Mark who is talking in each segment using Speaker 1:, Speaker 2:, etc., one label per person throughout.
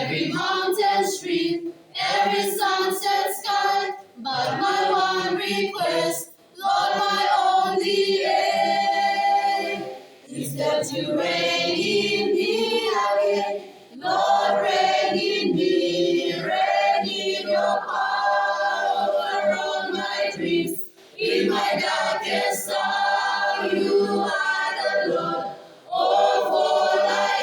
Speaker 1: every mountain stream, every sunset sky. But my one request, Lord, my only aim, is that you reign in me again. Lord, reign in me, reign in your power on my dreams. In my darkest hour, you are the Lord of all I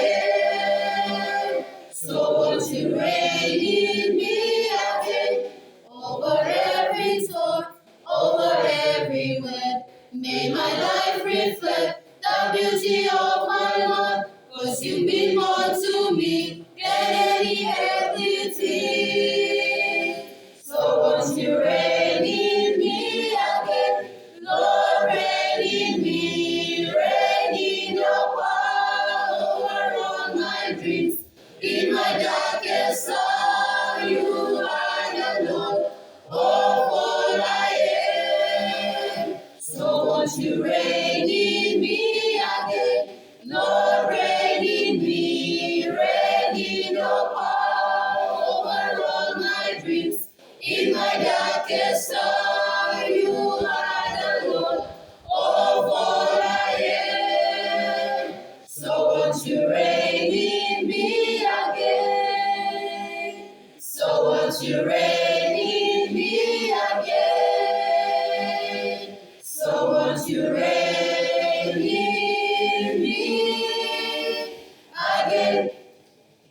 Speaker 1: am. So won't you reign in me again, over every thought, over every word. May my life reflect the beauty of my Lord, 'cause you mean more to me than any earthly thing. So won't you reign in me again, Lord, reign in me, reign in your power on my dreams. In my darkest hour, you